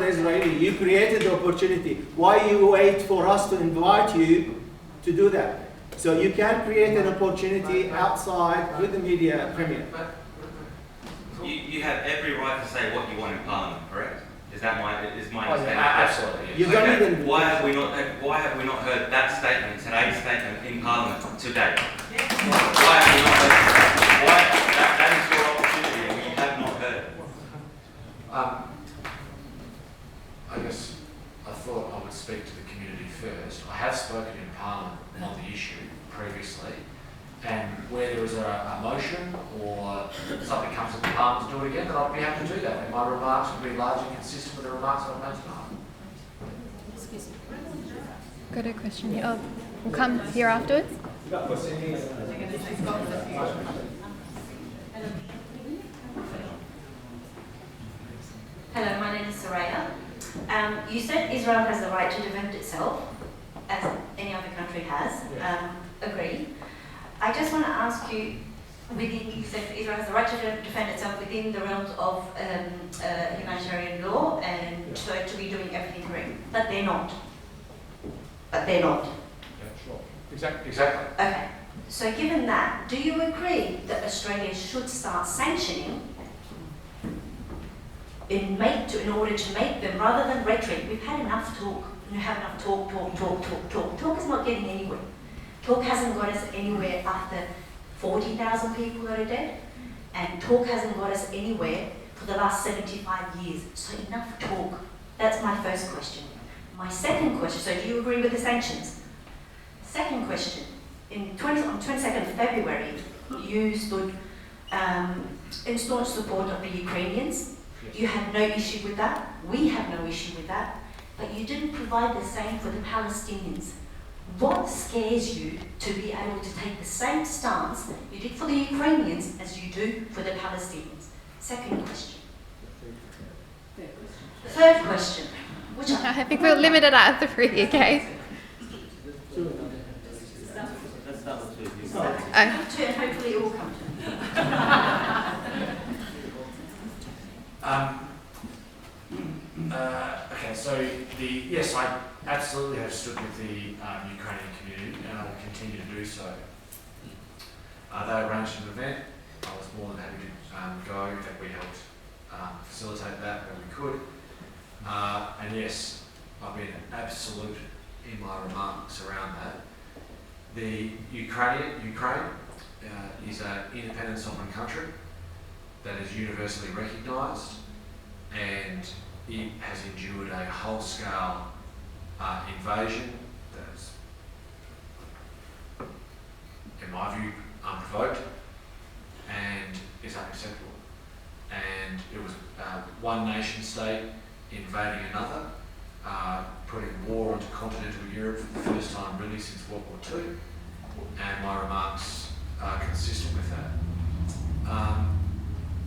You created the opportunity. Why you wait for us to invite you to do that? So you can create an opportunity outside with the media premier. You have every right to say what you want in Parliament, correct? Is my understanding? Absolutely. You don't even. Why have we not heard that statement, today's statement in Parliament today? Why have we not heard that? That is your opportunity, and we have not heard. I guess I thought I would speak to the community first. I have spoken in Parliament on the issue previously, and where there is a motion or something comes to the Parliament to do it again, then I'd be happy to do that. And my remarks would be largely consistent with the remarks I've made tonight. Excuse me. Got a question here. Oh, we'll come here afterwards. Hello, my name is Soraya. You said Israel has the right to defend itself, as any other country has. Agree. I just want to ask you, you said Israel has the right to defend itself within the realms of humanitarian law, and so to be doing everything correct. But they're not. Yeah, sure. Exactly. Okay. So given that, do you agree that Australia should start sanctioning in order to make them, rather than rhetoric? We've had enough talk. You have enough talk. Talk is not getting anywhere. Talk hasn't got us anywhere after 40,000 people that are dead, and talk hasn't got us anywhere for the last 75 years. So enough talk. That's my first question. My second question, so do you agree with the sanctions? Second question, on 22nd of February, you stood in staunch support of the Ukrainians. You had no issue with that. We have no issue with that. But you didn't provide the same for the Palestinians. What scares you to be able to take the same stance you did for the Ukrainians as you do for the Palestinians? Second question. Third question. Which I think we'll limit it at 3, okay? Two, and hopefully it will come to Okay, so yes, I absolutely have stood with the Ukrainian community, and I will continue to do so. They arranged an event. I was more than happy to go, and we helped facilitate that where we could. And yes, I've been absolute in my remarks around that. The Ukraine is an independent sovereign country that is universally recognised, and it has endured a whole-scale invasion that is, in my view, unprovoked and is unacceptable. And it was one nation-state invading another, putting war onto continental Europe for the first time really since World War II, and my remarks are consistent with that.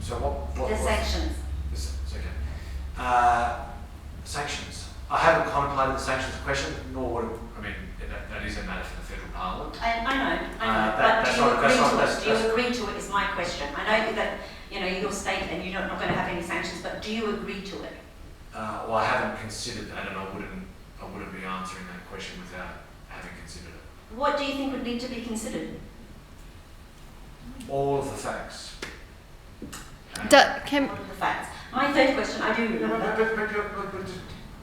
So what the sanctions. It's okay. Sanctions. I haven't contemplated the sanctions question, nor would I mean that is a matter for the federal parliament. I know. But do you agree to it? Is my question. I know that your state and you're not going to have any sanctions, but do you agree to it? Well, I haven't considered that, and I wouldn't be answering that question without having considered it. What do you think would need to be considered? All of the facts. All of the facts. My third question, I do remember. But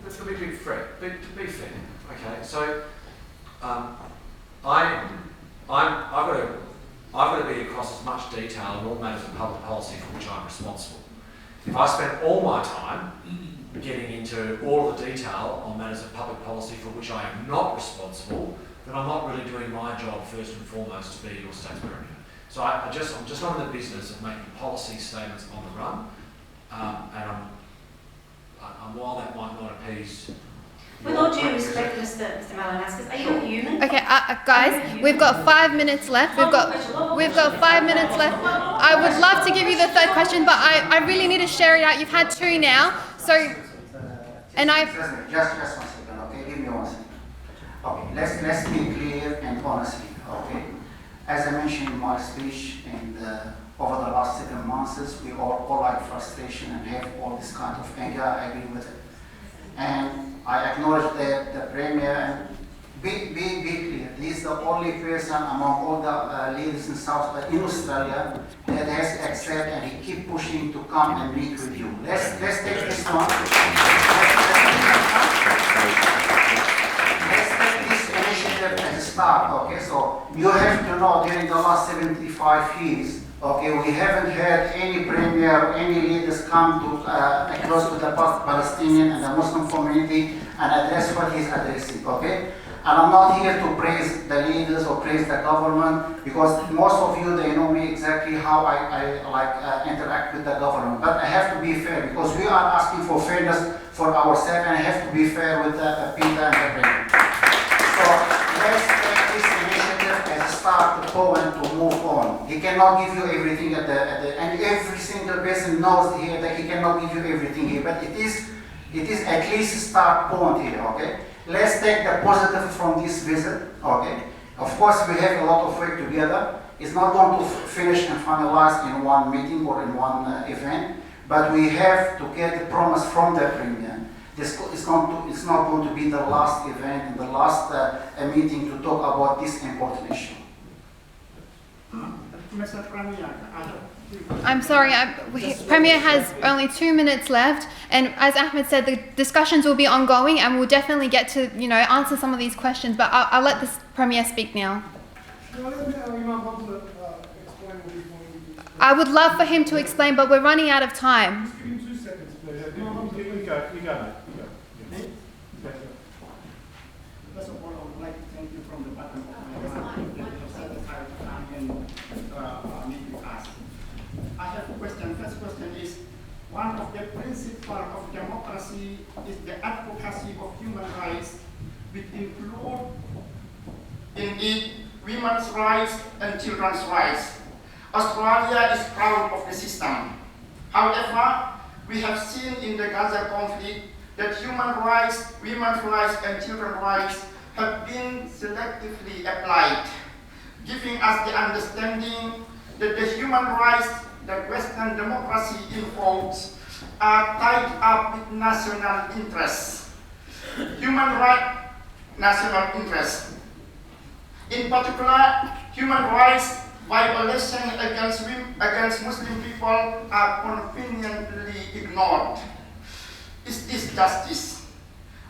let's be fair. Be fair. Okay, so I've got to be across as much detail in all matters of public policy for which I'm responsible. If I spend all my time getting into all of the detail on matters of public policy for which I am not responsible, then I'm not really doing my job first and foremost to be your state's premier. So I'm just not in the business of making policy statements on the run, and while that might not appease. With all due respect, Mr. Malinauskas, are you a human? Okay, guys, we've got 5 minutes left. We've got 5 minutes left. I would love to give you the third question, but I really need to share it out. You've had 2 now, so and I. Just 1 second, okay? Give me 1 second. Okay, let's be clear and honest here, okay? As I mentioned in my speech, and over the last 7 months, we all like frustration and have all this kind of anger. I agree with it, and I acknowledge that the premier, and be clear, this is the only person among all the leaders in Australia that has accepted and he keep pushing to come and meet with you. Let's take this one. Let's take this initiative as a start, okay? So you have to know during the last 75 years, okay, we haven't had any premier or any leaders come to close to the Palestinian and the Muslim community and address what he's addressing, okay? And I'm not here to praise the leaders or praise the government, because most of you, they know me exactly how I interact with the government. But I have to be fair, because we are asking for fairness for ourselves, and I have to be fair with Peter and the premier. So let's take this initiative as a start to go and to move on. He cannot give you everything and every single person knows here that he cannot give you everything here, but it is at least a start point here, okay? Let's take the positive from this visit, okay? Of course, we have a lot of work together. It's not going to finish and finalize in one meeting or in one event, but we have to get the promise from the premier. It's not going to be the last event and the last meeting to talk about this important issue. Mr. Premier, I'm sorry, Premier has only 2 minutes left, and as Ahmed said, the discussions will be ongoing, and we'll definitely get to answer some of these questions. But I'll let the Premier speak now. I would love for him to explain, but we're running out of time. Just give him 2 seconds, please. You go. First of all, I would like to thank you from the bottom of my heart that you have set aside time and meet with us. I have a question. First question is, one of the principles of democracy is the advocacy of human rights, which include indeed women's rights and children's rights. Australia is proud of the system. However, we have seen in the Gaza conflict that human rights, women's rights, and children's rights have been selectively applied, giving us the understanding that the human rights that Western democracy involves are tied up with national interests. Human rights, national interests. In particular, human rights violations against Muslim people are conveniently ignored. Is this justice?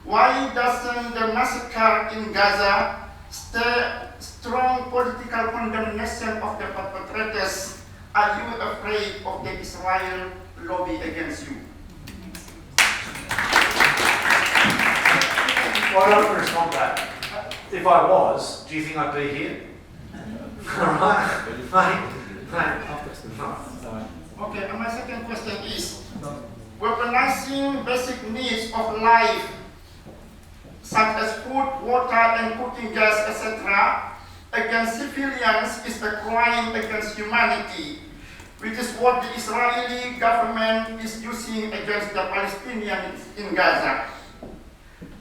Why doesn't the massacre in Gaza stir strong political condemnation of the perpetrators? Are you afraid of the Israel lobby against you? Well, I don't respond to that. If I was, do you think I'd be here? Right. Okay, and my second question is, weaponizing basic needs of life, such as food, water, and cooking gas, etc., against civilians is a crime against humanity, which is what the Israeli government is using against the Palestinians in Gaza.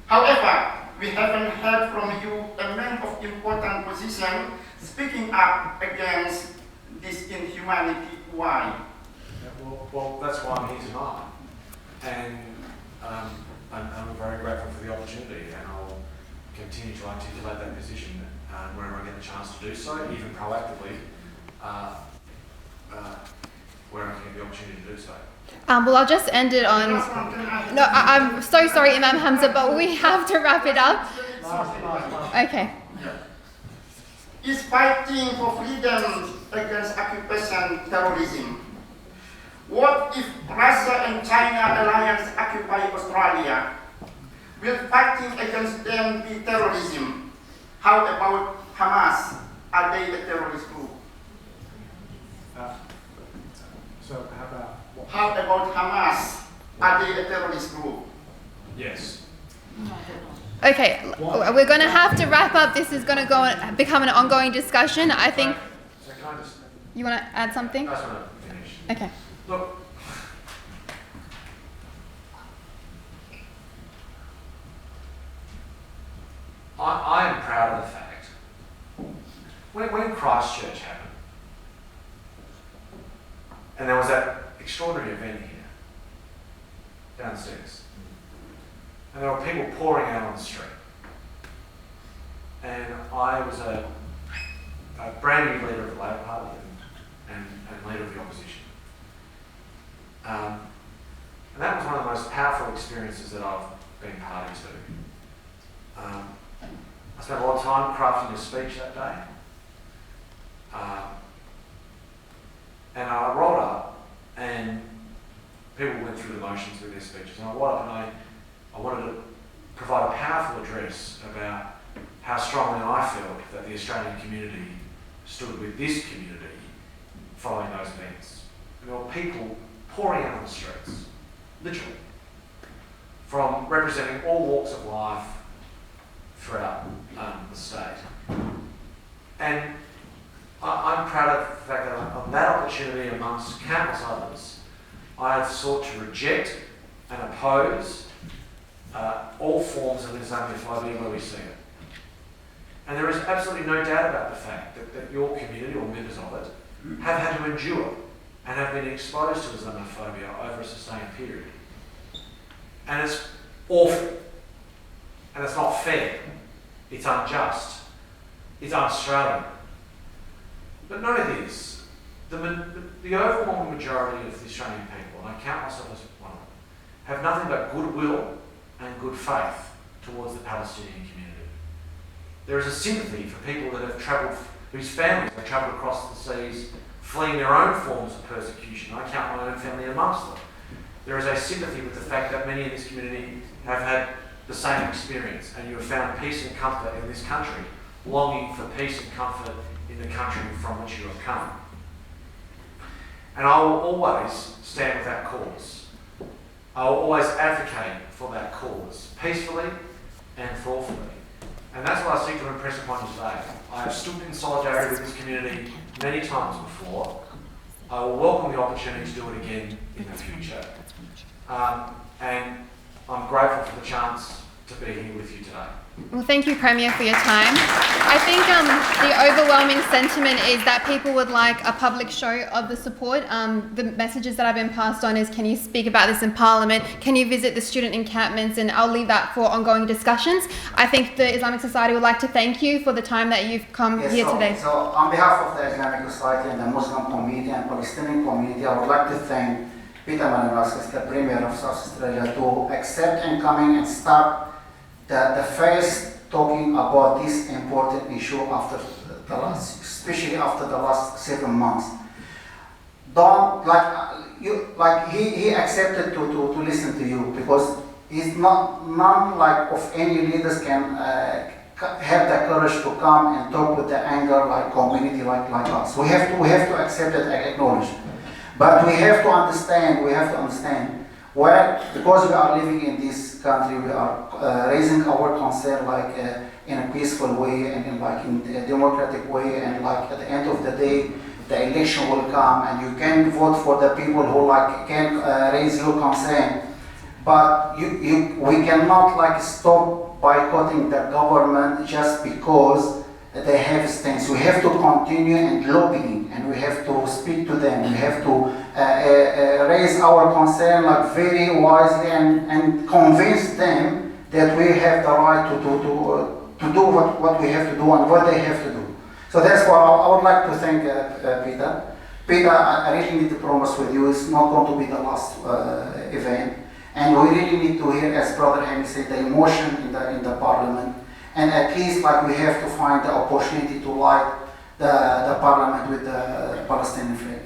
However, we haven't heard from you a man of important position speaking up against this inhumanity. Why? Well, that's why I'm here tonight. And I'm very grateful for the opportunity, and I'll continue to articulate that position whenever I get the chance to do so, even proactively, where I can get the opportunity to do so. Well, I'll just end it on... No, I'm so sorry, Imam Hamza, but we have to wrap it up. Okay. Is fighting for freedom against occupation terrorism. What if Russia and China alliance occupy Australia? Will fighting against them be terrorism? How about Hamas? Are they a terrorist group? So how about... How about Hamas? Are they a terrorist group? Yes. Okay, we're going to have to wrap up. This is going to become an ongoing discussion. I think... So can I just... You want to add something? I just want to finish. Okay. Look, I am proud of the fact, when Christchurch happened, and there was that extraordinary event here, downstairs, and there were people pouring out on the street, and I was a brand new leader of the Labor Party and leader of the opposition. And that was one of the most powerful experiences that I've been party to. I spent a lot of time crafting a speech that day. And I rolled up and people went through the motions with their speeches. And I rolled up and I wanted to provide a powerful address about how strongly I felt that the Australian community stood with this community following those events. And there were people pouring out on the streets, literally, from representing all walks of life throughout the state. And I'm proud of the fact that on that opportunity, amongst countless others, I have sought to reject and oppose all forms of Islamophobia where we see it. And there is absolutely no doubt about the fact that your community, or members of it, have had to endure and have been exposed to Islamophobia over a sustained period. And it's awful. And it's not fair. It's unjust. It's un-Australian. But note this, the overwhelming majority of the Australian people, and I count myself as one of them, have nothing but goodwill and good faith towards the Palestinian community. There is a sympathy for people that have travelled, whose families have travelled across the seas, fleeing their own forms of persecution. I count my own family amongst them. There is a sympathy with the fact that many in this community have had the same experience, and you have found peace and comfort in this country, longing for peace and comfort in the country from which you have come. And I will always stand with that cause. I will always advocate for that cause, peacefully and thoughtfully. And that's what I seek to impress upon you today. I have stood in solidarity with this community many times before. I will welcome the opportunity to do it again in the future. And I'm grateful for the chance to be here with you today. Well, thank you, Premier, for your time. I think the overwhelming sentiment is that people would like a public show of the support. The messages that have been passed on is, can you speak about this in Parliament? Can you visit the student encampments? And I'll leave that for ongoing discussions. I think the Islamic Society would like to thank you for the time that you've come here today. So on behalf of the Islamic Society and the Muslim community and Palestinian community, I would like to thank Peter Malinauskas, the Premier of South Australia, to accept and coming and start the first talking about this important issue after the last, especially after the last 7 months. Don't he accepted to listen to you, because he's none like of any leaders can have the courage to come and talk with the anger like community like us. We have to accept it and acknowledge. But we have to understand. Well, because we are living in this country, we are raising our concern in a peaceful way and in a democratic way, and like at the end of the day, the election will come and you can vote for the people who can raise your concern. But we cannot stop boycotting the government just because they have things. We have to continue and lobbying, and we have to speak to them. We have to raise our concern very wisely and convince them that we have the right to do what we have to do and what they have to do. So that's why I would like to thank Peter. Peter, I really need to promise with you, it's not going to be the last event, and we really need to hear, as Brother Hamid said, the emotion in the Parliament. And at least we have to find the opportunity to light the Parliament with the Palestinian flag.